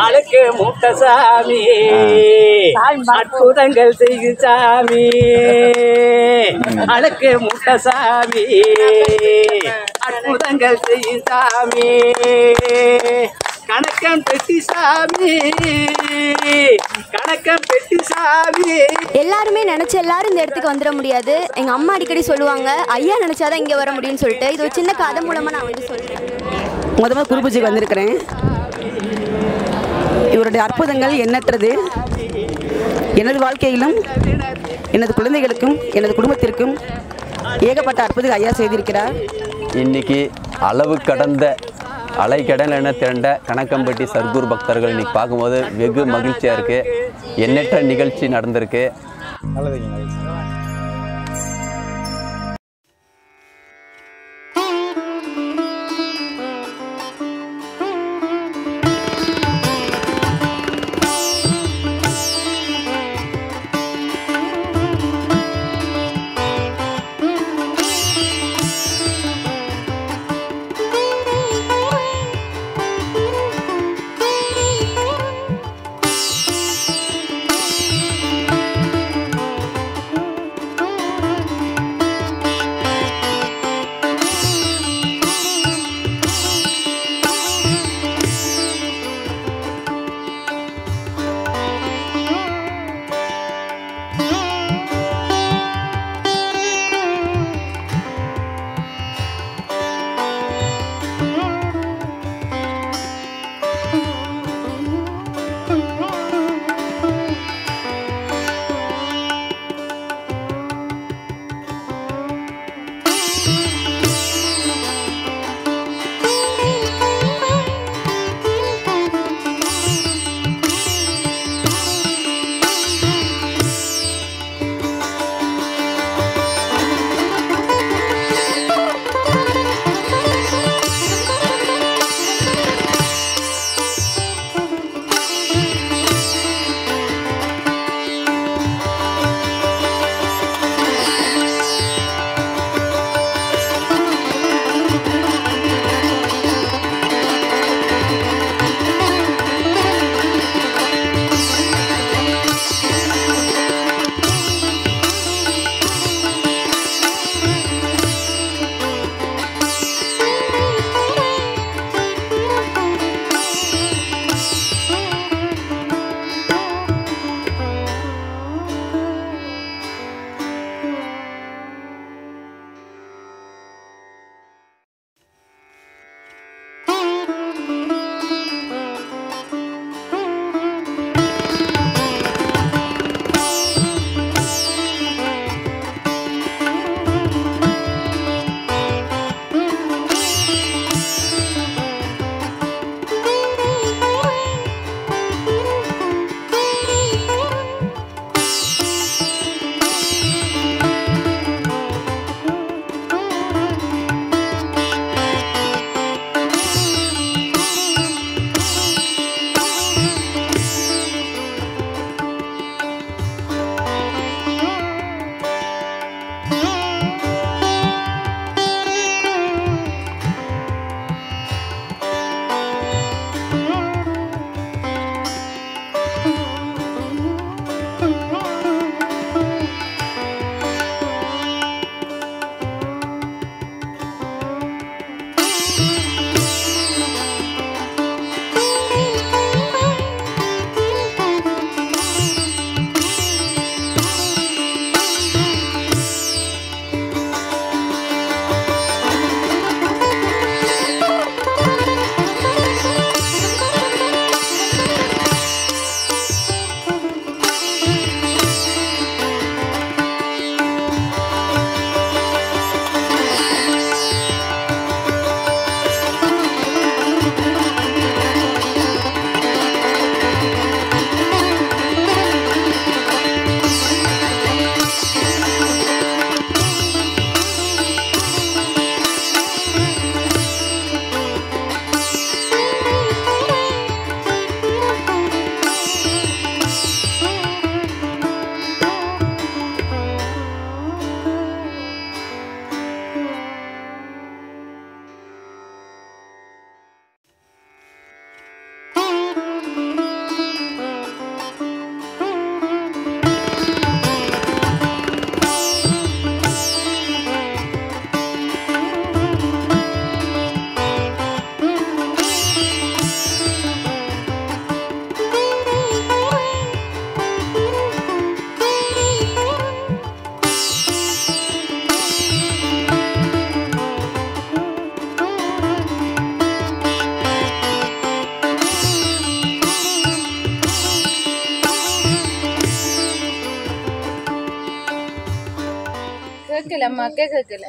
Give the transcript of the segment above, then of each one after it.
அழுக்கு மூட்ட சாமி அற்புதங்கள் செய்யும் சாமி அழுக்கு மூட்ட சாமி அற்புதங்கள் செய்யும் சாமி கணக்கம் பெட்டி சாமி கணக்கம் பெட்டி சாமி. எல்லாருமே நினச்ச எல்லாரும் இந்த இடத்துக்கு வந்துட முடியாது. எங்கள் அம்மா அடிக்கடி சொல்லுவாங்க, ஐயா நினச்சாதான் இங்கே வர முடியும்னு சொல்லிட்டு. இது ஒரு சின்ன கதை மூலமாக நான் வந்து சொல்கிறேன். முதல்ல குரு பூஜைக்கு வந்திருக்கிறேன். இவருடைய அற்புதங்கள் எண்ணற்றது. எனது வாழ்க்கையிலும் எனது குழந்தைகளுக்கும் எனது குடும்பத்திற்கும் ஏகப்பட்ட அற்புதங்கள் ஐயா செய்திருக்கிறார். இன்னைக்கு அளவு கடந்த அலைக்கடல் என திரண்ட கணக்கம்பட்டி சர்க்குரு பக்தர்கள் இன்னைக்கு பார்க்கும்போது வெகு மகிழ்ச்சியாக இருக்குது. எண்ணற்ற நிகழ்ச்சி நடந்திருக்கு. கேட்கல அம்மா கேட்கல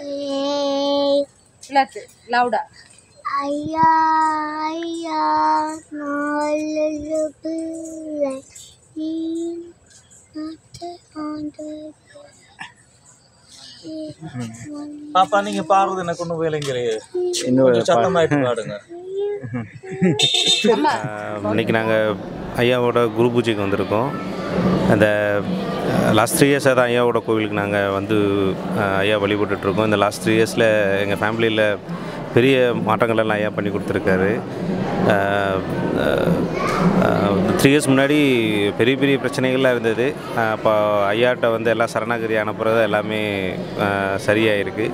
ஃப்ளாட் லவுடா ஐயா ஐயா நாலு பிள்ளை பாப்பா நீங்க பாடுறது எனக்கு ஒன்றும் வேலைங்களையே இன்னும் சத்தமாயிட்டு பாடுங்க. இன்றைக்கி நாங்கள் ஐயாவோட குரு பூஜைக்கு வந்திருக்கோம். அந்த லாஸ்ட் 3 இயர்ஸாக தான் ஐயாவோட கோவிலுக்கு நாங்கள் வந்து ஐயா வழிபட்டுருக்கோம். இந்த லாஸ்ட் 3 இயர்ஸில் எங்கள் ஃபேமிலியில் பெரிய மாற்றங்களெல்லாம் ஐயா பண்ணி கொடுத்துருக்காரு. 3 இயர்ஸ் முன்னாடி பெரிய பெரிய பிரச்சனைகள்லாம் இருந்தது. அப்போ ஐயாட்ட வந்து எல்லாம் சரணாகதி அனுப்புறது எல்லாமே சரியாயிருக்கு.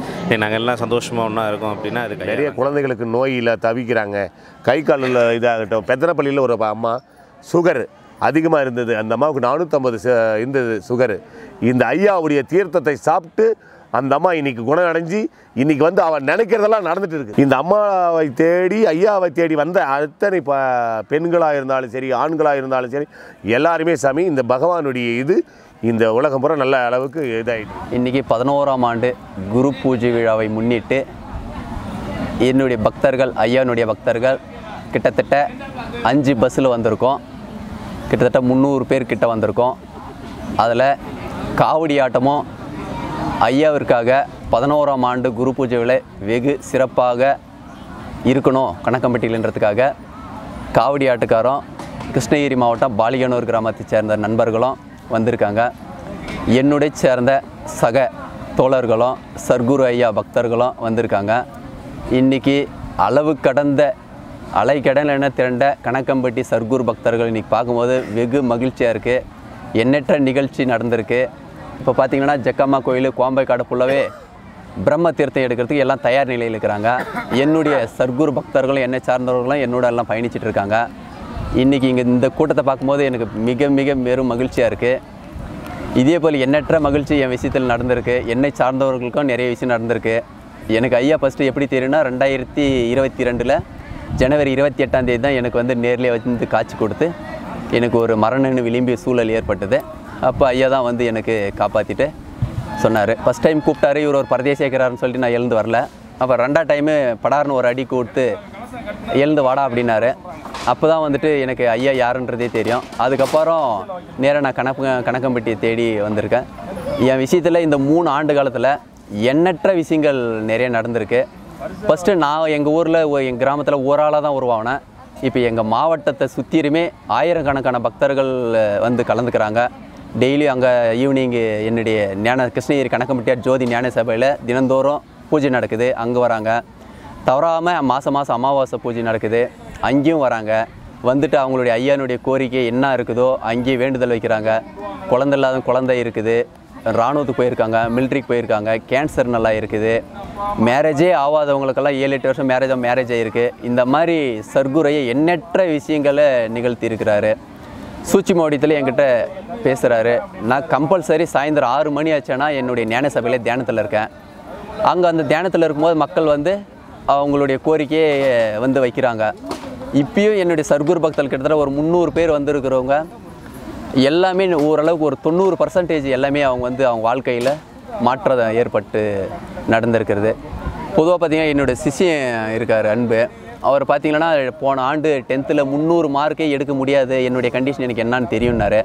நாங்கள் எல்லாம் சந்தோஷமாக ஒன்றா இருக்கோம் அப்படின்னா அதுக்கு நிறைய குழந்தைகளுக்கு நோயில் தவிக்கிறாங்க. கை காலில் இதாகட்டும். பெத்தனப்பள்ளியில் ஒரு அம்மா சுகர் அதிகமாக இருந்தது. அந்த அம்மாவுக்கு 450 இருந்தது சுகரு. இந்த ஐயாவுடைய தீர்த்தத்தை சாப்பிட்டு அந்த அம்மா இன்னைக்கு குணம் அடைஞ்சு இன்னைக்கு வந்து அவன் நினைக்கிறதெல்லாம் நடந்துட்டு இருக்கு. இந்த அம்மாவை தேடி ஐயாவை தேடி வந்த அத்தனை பெண்களாக இருந்தாலும் சரி ஆண்களாக இருந்தாலும் சரி எல்லாருமே சாமி இந்த பகவானுடைய இந்த உலகம் பூரா நல்ல அளவுக்கு இதாகிட்டு. இன்றைக்கி 11ஆம் ஆண்டு குரு பூஜை விழாவை முன்னிட்டு என்னுடைய பக்தர்கள் ஐயானுடைய பக்தர்கள் கிட்டத்தட்ட 5 பஸ்ஸில் வந்திருக்கோம். கிட்டத்தட்ட 300 பேர் கிட்ட வந்திருக்கோம். அதில் காவடி ஆட்டமும் ஐயாவிற்காக 11ஆம் ஆண்டு குரு பூஜை விழா வெகு சிறப்பாக இருக்கணும் கணக்கம்பட்டியிலன்றதுக்காக காவடி ஆட்டுக்காரும் கிருஷ்ணகிரி மாவட்டம் பாலிகனூர் கிராமத்தை சேர்ந்த நண்பர்களும் வந்திருக்காங்க. என்னுடைய சேர்ந்த சக தோழர்களும் சர்க்குரு ஐயா பக்தர்களும் வந்திருக்காங்க. இன்றைக்கி அளவு கடந்த அலைக்கடல் என திரண்ட கணக்கம்பட்டி சர்க்குரு பக்தர்கள் இன்றைக்கி பார்க்கும்போது வெகு மகிழ்ச்சியாக இருக்குது. எண்ணற்ற நிகழ்ச்சி நடந்திருக்கு. இப்போ பார்த்திங்கன்னா ஜக்கம்மா கோயில் கோம்பைக்காடு ஃபுல்லாகவே பிரம்ம தீர்த்தம் எடுக்கிறதுக்கு எல்லாம் தயார் நிலையில் இருக்கிறாங்க. என்னுடைய சர்க்குரு பக்தர்களும் என்னை சார்ந்தவர்களும் என்னோட எல்லாம் பயணிச்சிட்டு இருக்காங்க. இன்றைக்கி இங்கே இந்த கூட்டத்தை பார்க்கும்போது எனக்கு மிக மிக வெறும் மகிழ்ச்சியாக இருக்குது. இதே போல் எண்ணற்ற மகிழ்ச்சி என் விஷயத்தில் நடந்திருக்கு. என்னை சார்ந்தவர்களுக்கும் நிறைய விஷயம் நடந்திருக்கு. எனக்கு ஐயா ஃபஸ்ட்டு எப்படி தெரியும்னா 2022 ஜனவரி 28ஆம் தேதி தான் எனக்கு வந்து நேரில் வந்து காட்சி கொடுத்து எனக்கு ஒரு மரணன்னு விளிம்பிய சூழல் ஏற்பட்டது. அப்போ ஐயா தான் வந்து எனக்கு காப்பாற்றிட்டு சொன்னார். ஃபஸ்ட் டைம் கூப்பிட்டாரு, இவர் ஒரு பரதேசி இருக்கிறாருன்னு சொல்லிட்டு நான் எழுந்து வரல. அப்போ 2ஆம் டைமு படார்னு ஒரு அடி கொடுத்து எழுந்து வாடா அப்படின்னாரு. அப்போ தான் வந்துட்டு எனக்கு ஐயா யாருன்றதே தெரியும். அதுக்கப்புறம் நேராக நான் கணக்கம்பட்டியை தேடி வந்திருக்கேன். என் விஷயத்தில் இந்த 3 ஆண்டு காலத்தில் எண்ணற்ற விஷயங்கள் நிறைய நடந்திருக்கு. ஃபஸ்ட்டு நான் எங்கள் ஊரில் எங்கள் கிராமத்தில் ஒரு ஆளாக தான் உருவானேன். இப்போ எங்கள் மாவட்டத்தை சுற்றிலுமே ஆயிரக்கணக்கான பக்தர்கள் வந்து கலந்துக்கிறாங்க. டெய்லி அங்கே ஈவினிங்கு என்னுடைய கிருஷ்ணகிரி கணக்கம்பட்டியார் ஜோதி ஞான சபையில் தினந்தோறும் பூஜை நடக்குது. அங்கே வராங்க. தவறாமல் மாதம் அமாவாசை பூஜை நடக்குது. அங்கேயும் வராங்க. வந்துட்டு அவங்களுடைய ஐயானுடைய கோரிக்கை என்ன இருக்குதோ அங்கேயே வேண்டுதல் வைக்கிறாங்க. குழந்தை இல்லாத குழந்தை இருக்குது. இராணுவத்துக்கு போயிருக்காங்க, மிலிட்ரிக்கு போயிருக்காங்க, கேன்சர் நல்லா இருக்குது. மேரேஜே ஆகாதவங்களுக்கெல்லாம் 7-8 வருஷம் மேரேஜ் ஆகிருக்கு. இந்த மாதிரி சர்க்குரையை எண்ணற்ற விஷயங்களை நிகழ்த்தி இருக்கிறாரு. சூட்சும என்கிட்ட பேசுகிறாரு. நான் கம்பல்சரி சாயந்தரம் 6 மணி ஆச்சுன்னா என்னுடைய ஞான சபையில் தியானத்தில் இருக்கேன். அங்கே அந்த தியானத்தில் இருக்கும்போது மக்கள் வந்து அவங்களுடைய கோரிக்கையை வந்து வைக்கிறாங்க. இப்பயும் என்னுடைய சர்க்குரு பக்தர்கள் கிட்டத்தட்ட ஒரு 300 பேர் வந்திருக்கிறவங்க எல்லாமே ஓரளவுக்கு ஒரு 90% எல்லாமே அவங்க வந்து அவங்க வாழ்க்கையில் மாற்றம் ஏற்பட்டு நடந்திருக்கிறது. பொதுவாக பார்த்திங்கன்னா என்னோடய சிஷ்யன் இருக்கார் அன்பு. அவர் பார்த்திங்கன்னா போன ஆண்டு 10th 300 மார்க்கே எடுக்க முடியாது, என்னுடைய கண்டிஷன் எனக்கு என்னான்னு தெரியும்னாரு.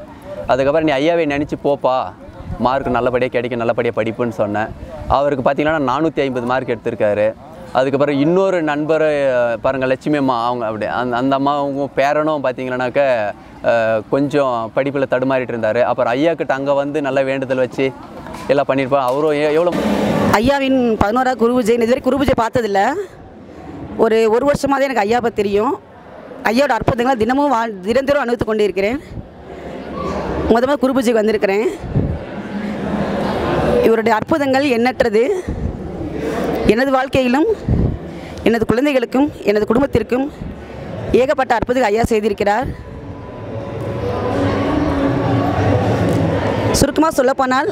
அதுக்கப்புறம் நீ ஐயாவை நினச்சி போப்பா, மார்க் நல்லபடியாக கிடைக்கும், நல்லபடியாக படிப்புன்னு சொன்னேன். அவருக்கு பார்த்திங்கன்னா 450 மார்க் எடுத்திருக்காரு. அதுக்கப்புறம் இன்னொரு நண்பர் பாருங்கள் லட்சுமி அம்மா, அவங்க அப்படி அந்த அம்மா அவங்க பேரனும் பார்த்திங்கன்னாக்கா கொஞ்சம் படிப்பில் தடுமாறிட்டு இருந்தார். அப்புறம் ஐயா கிட்ட அங்கே வந்து நல்ல வேண்டுதல் வச்சு எல்லாம் பண்ணியிருப்பார். அவரும் எவ்வளோ ஐயாவின் 11ஆவது குரு பூஜை இதுவரை குரு பூஜை பார்த்ததில்ல. ஒரு வருஷமாக தான் எனக்கு ஐயா பற்றி தெரியும். ஐயாவோட அற்புதங்களை தினந்தோறும் அனுபவித்து கொண்டு இருக்கிறேன். முதல்ல குரு பூஜைக்கு வந்திருக்கிறேன். இவருடைய அற்புதங்கள் எண்ணற்றது. எனது வாழ்க்கையிலும் எனது குழந்தைகளுக்கும் எனது குடும்பத்திற்கும் ஏகப்பட்ட அற்புதங்கள் ஐயா செய்திருக்கிறார். சுருக்கமாக சொல்லப்போனால்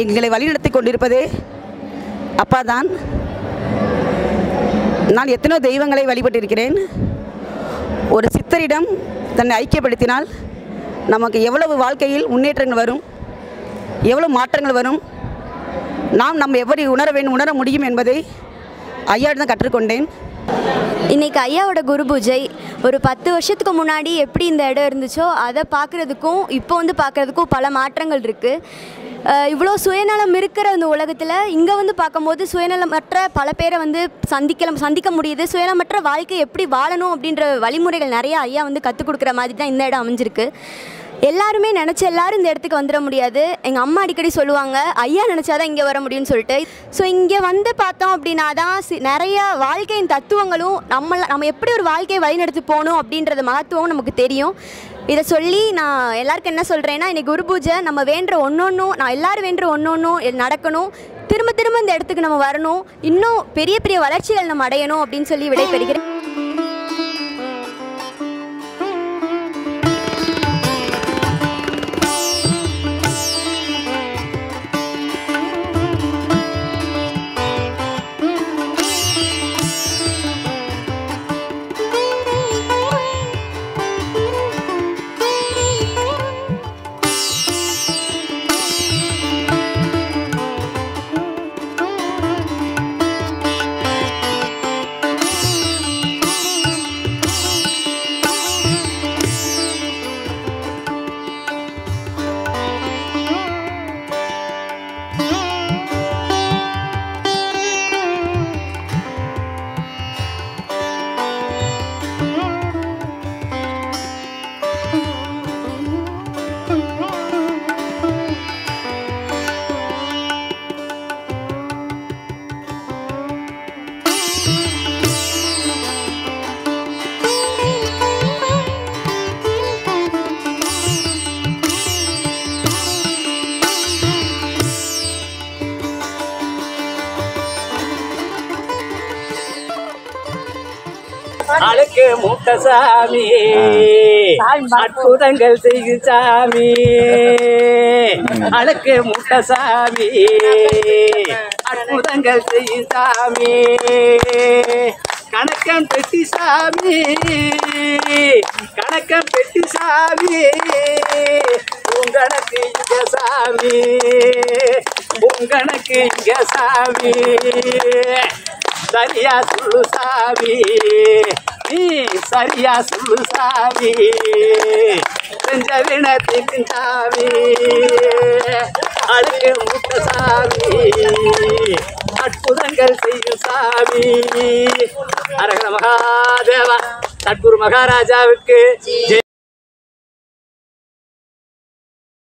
எங்களை வழிநடத்தி கொண்டிருப்பதே அப்பா தான். நான் எத்தனையோ தெய்வங்களை வழிபட்டிருக்கிறேன். ஒரு சித்தரிடம் தன்னை ஐக்கியப்படுத்தினால் நமக்கு எவ்வளவு வாழ்க்கையில் முன்னேற்றங்கள் வரும், எவ்வளவு மாற்றங்கள் வரும், நம்ம எவ்வளவு உணர முடியும் என்பதை ஐயாவிடம் தான் கற்றுக்கொண்டேன். இன்றைக்கி ஐயாவோட குரு பூஜை ஒரு 10 வருஷத்துக்கு முன்னாடி எப்படி இந்த இடம் இருந்துச்சோ அதை பார்க்குறதுக்கும் இப்போ வந்து பார்க்குறதுக்கும் பல மாற்றங்கள் இருக்குது. இவ்வளோ சுயநலம் இருக்கிற இந்த உலகத்தில் இங்கே வந்து பார்க்கும்போது சுயநலமற்ற பல பேரை வந்து சந்திக்க முடியுது. சுயநலமற்ற வாழ்க்கை எப்படி வாழணும் அப்படின்ற வழிமுறைகள் நிறையா ஐயா வந்து கற்றுக் கொடுக்குற மாதிரி தான் இந்த இடம் அமைஞ்சிருக்கு. எல்லாருமே எல்லாரும் இந்த இடத்துக்கு வந்துட முடியாது. எங்கள் அம்மா அடிக்கடி சொல்லுவாங்க, ஐயா நினச்சாதான் இங்கே வர முடியும்னு சொல்லிட்டு. ஸோ இங்கே வந்து பார்த்தோம் அப்படின்னா தான் நிறையா வாழ்க்கையின் தத்துவங்களும் நம்ம எப்படி ஒரு வாழ்க்கையை வழிநடத்தி போகணும் அப்படின்றது மகத்துவம் நமக்கு தெரியும். இதை சொல்லி நான் எல்லாருக்கும் என்ன சொல்கிறேன்னா, இன்றைக்கி குரு பூஜை நம்ம வேண்டுற ஒன்றொன்றும் நான் எல்லோரும் வேண்டுற ஒன்றொன்றும் நடக்கணும். திரும்ப இந்த இடத்துக்கு நம்ம வரணும். இன்னும் பெரிய பெரிய வளர்ச்சிகள் நம்ம அடையணும் அப்படின்னு சொல்லி விடைபெறுகிறேன். அழுக்கு மூட்ட சாமி, அற்புதங்கள் செய்யும் சாமி. அழுக்கு மூட்ட சாமி, அற்புதங்கள் செய்யும் சாமி. கணக்கம் பெட்டி சாமி, கணக்கம் பெட்டி சாமி. உங்கணக்கு இங்க சாமி, உங்கணக்கு இங்க சாமி. சரியா சொல்லு சாமி, நீ சரியா சொல்லு சாமி. செஞ்ச வினத்துக்கு சாமி, அழுக்கு மூட்ட சாமி, அற்புதங்கள் செய்யும் சாமி. அரகர மகாதேவா, சத்குரு மகாராஜாவுக்கு ஜெய்.